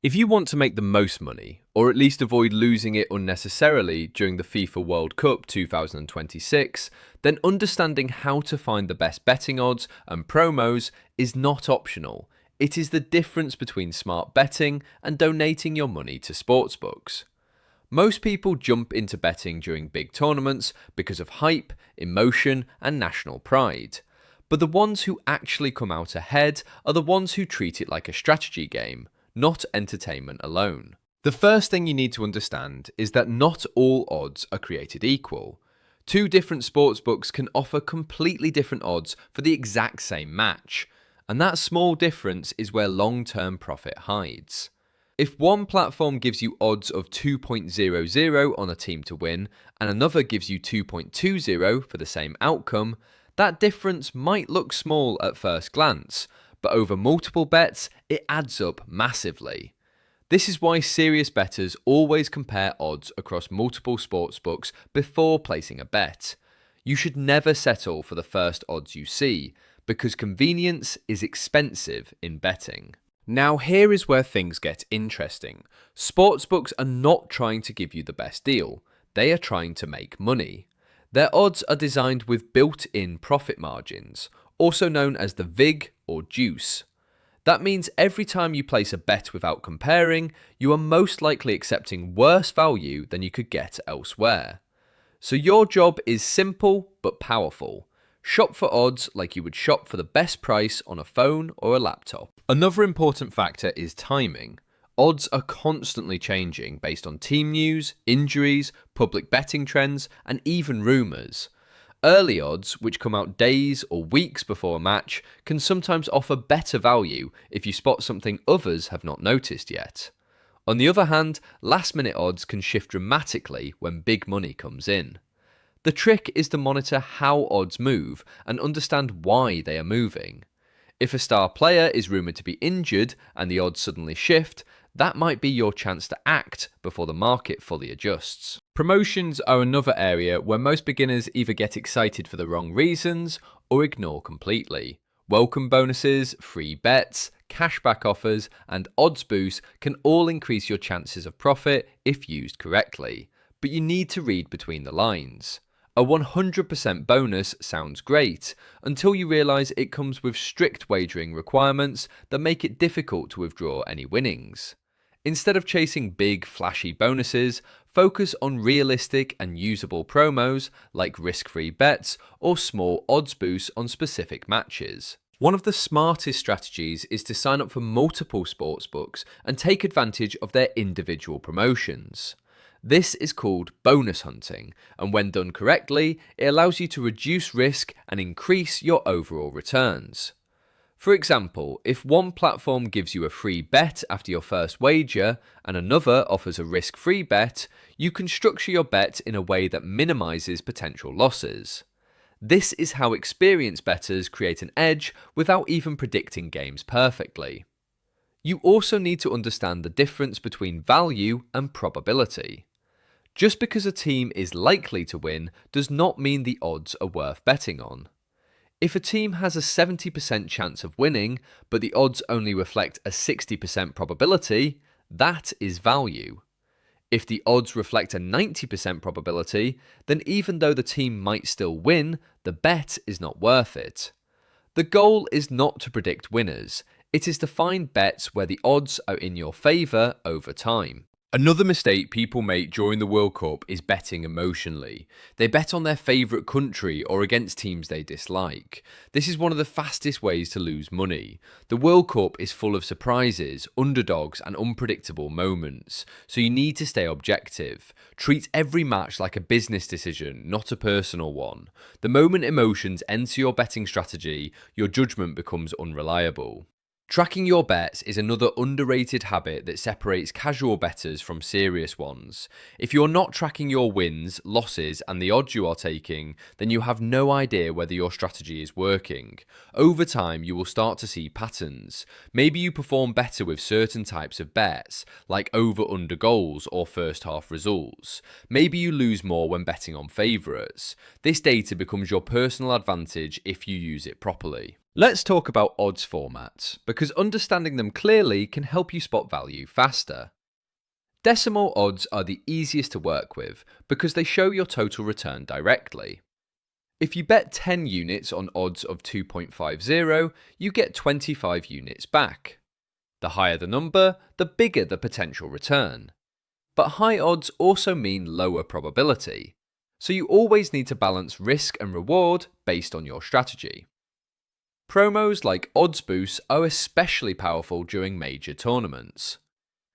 If you want to make the most money, or at least avoid losing it unnecessarily during the FIFA World Cup 2026, then understanding how to find the best betting odds and promos is not optional. It is the difference between smart betting and donating your money to sportsbooks. Most people jump into betting during big tournaments because of hype, emotion, and national pride. But the ones who actually come out ahead are the ones who treat it like a strategy game, not entertainment alone. The first thing you need to understand is that not all odds are created equal. Two different sportsbooks can offer completely different odds for the exact same match, and that small difference is where long-term profit hides. If one platform gives you odds of 2.00 on a team to win, and another gives you 2.20 for the same outcome, that difference might look small at first glance, but over multiple bets, it adds up massively. This is why serious bettors always compare odds across multiple sportsbooks before placing a bet. You should never settle for the first odds you see, because convenience is expensive in betting. Now here is where things get interesting. Sportsbooks are not trying to give you the best deal, they are trying to make money. Their odds are designed with built-in profit margins, also known as the VIG or juice. That means every time you place a bet without comparing, you are most likely accepting worse value than you could get elsewhere. So your job is simple but powerful. Shop for odds like you would shop for the best price on a phone or a laptop. Another important factor is timing. Odds are constantly changing based on team news, injuries, public betting trends, and even rumours. Early odds, which come out days or weeks before a match, can sometimes offer better value if you spot something others have not noticed yet. On the other hand, last-minute odds can shift dramatically when big money comes in. The trick is to monitor how odds move and understand why they are moving. If a star player is rumoured to be injured and the odds suddenly shift, that might be your chance to act before the market fully adjusts. Promotions are another area where most beginners either get excited for the wrong reasons or ignore completely. Welcome bonuses, free bets, cashback offers, and odds boosts can all increase your chances of profit if used correctly, but you need to read between the lines. A 100% bonus sounds great, until you realise it comes with strict wagering requirements that make it difficult to withdraw any winnings. Instead of chasing big, flashy bonuses, focus on realistic and usable promos like risk-free bets or small odds boosts on specific matches. One of the smartest strategies is to sign up for multiple sportsbooks and take advantage of their individual promotions. This is called bonus hunting, and when done correctly, it allows you to reduce risk and increase your overall returns. For example, if one platform gives you a free bet after your first wager and another offers a risk-free bet, you can structure your bet in a way that minimises potential losses. This is how experienced bettors create an edge without even predicting games perfectly. You also need to understand the difference between value and probability. Just because a team is likely to win does not mean the odds are worth betting on. If a team has a 70% chance of winning, but the odds only reflect a 60% probability, that is value. If the odds reflect a 90% probability, then even though the team might still win, the bet is not worth it. The goal is not to predict winners, it is to find bets where the odds are in your favour over time. Another mistake people make during the World Cup is betting emotionally. They bet on their favourite country or against teams they dislike. This is one of the fastest ways to lose money. The World Cup is full of surprises, underdogs and unpredictable moments, so you need to stay objective. Treat every match like a business decision, not a personal one. The moment emotions enter your betting strategy, your judgment becomes unreliable. Tracking your bets is another underrated habit that separates casual bettors from serious ones. If you're not tracking your wins, losses, and the odds you are taking, then you have no idea whether your strategy is working. Over time, you will start to see patterns. Maybe you perform better with certain types of bets, like over-under goals or first half results. Maybe you lose more when betting on favourites. This data becomes your personal advantage if you use it properly. Let's talk about odds formats, because understanding them clearly can help you spot value faster. Decimal odds are the easiest to work with because they show your total return directly. If you bet 10 units on odds of 2.50, you get 25 units back. The higher the number, the bigger the potential return. But high odds also mean lower probability, so you always need to balance risk and reward based on your strategy. Promos like odds boosts are especially powerful during major tournaments.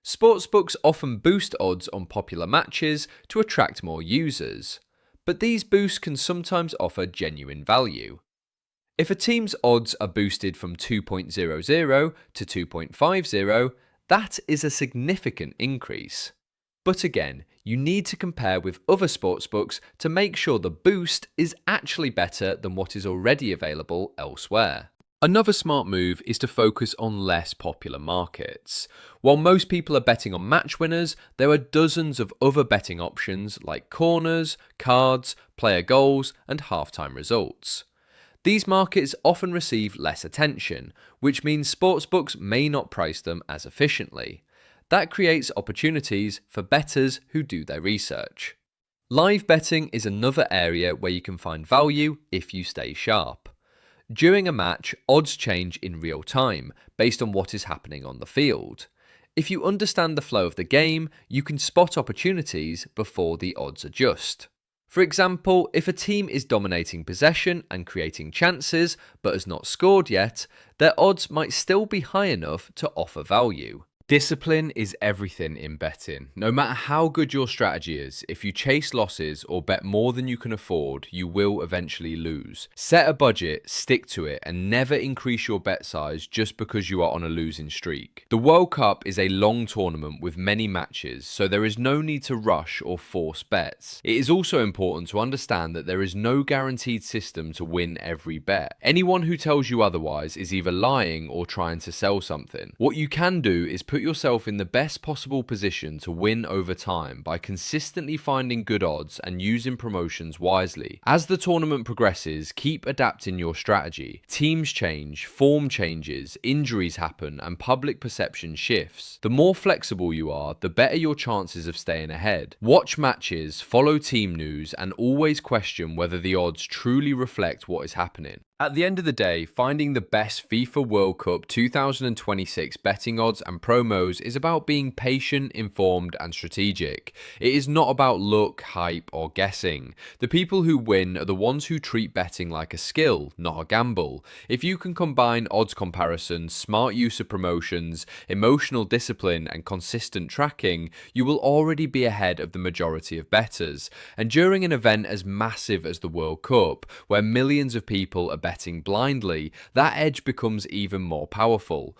Sportsbooks often boost odds on popular matches to attract more users, but these boosts can sometimes offer genuine value. If a team's odds are boosted from 2.00 to 2.50, that is a significant increase. But again, you need to compare with other sportsbooks to make sure the boost is actually better than what is already available elsewhere. Another smart move is to focus on less popular markets. While most people are betting on match winners, there are dozens of other betting options like corners, cards, player goals, and halftime results. These markets often receive less attention, which means sportsbooks may not price them as efficiently. That creates opportunities for bettors who do their research. Live betting is another area where you can find value if you stay sharp. During a match, odds change in real time based on what is happening on the field. If you understand the flow of the game, you can spot opportunities before the odds adjust. For example, if a team is dominating possession and creating chances but has not scored yet, their odds might still be high enough to offer value. Discipline is everything in betting. No matter how good your strategy is, if you chase losses or bet more than you can afford, you will eventually lose. Set a budget, stick to it, and never increase your bet size just because you are on a losing streak. The World Cup is a long tournament with many matches, so there is no need to rush or force bets. It is also important to understand that there is no guaranteed system to win every bet. Anyone who tells you otherwise is either lying or trying to sell something. What you can do is put yourself in the best possible position to win over time by consistently finding good odds and using promotions wisely. As the tournament progresses, keep adapting your strategy. Teams change, form changes, injuries happen, and public perception shifts. The more flexible you are, the better your chances of staying ahead. Watch matches, follow team news, and always question whether the odds truly reflect what is happening. At the end of the day, finding the best FIFA World Cup 2026 betting odds and promos is about being patient, informed, and strategic. It is not about luck, hype, or guessing. The people who win are the ones who treat betting like a skill, not a gamble. If you can combine odds comparisons, smart use of promotions, emotional discipline, and consistent tracking, you will already be ahead of the majority of bettors. And during an event as massive as the World Cup, where millions of people are betting blindly, that edge becomes even more powerful.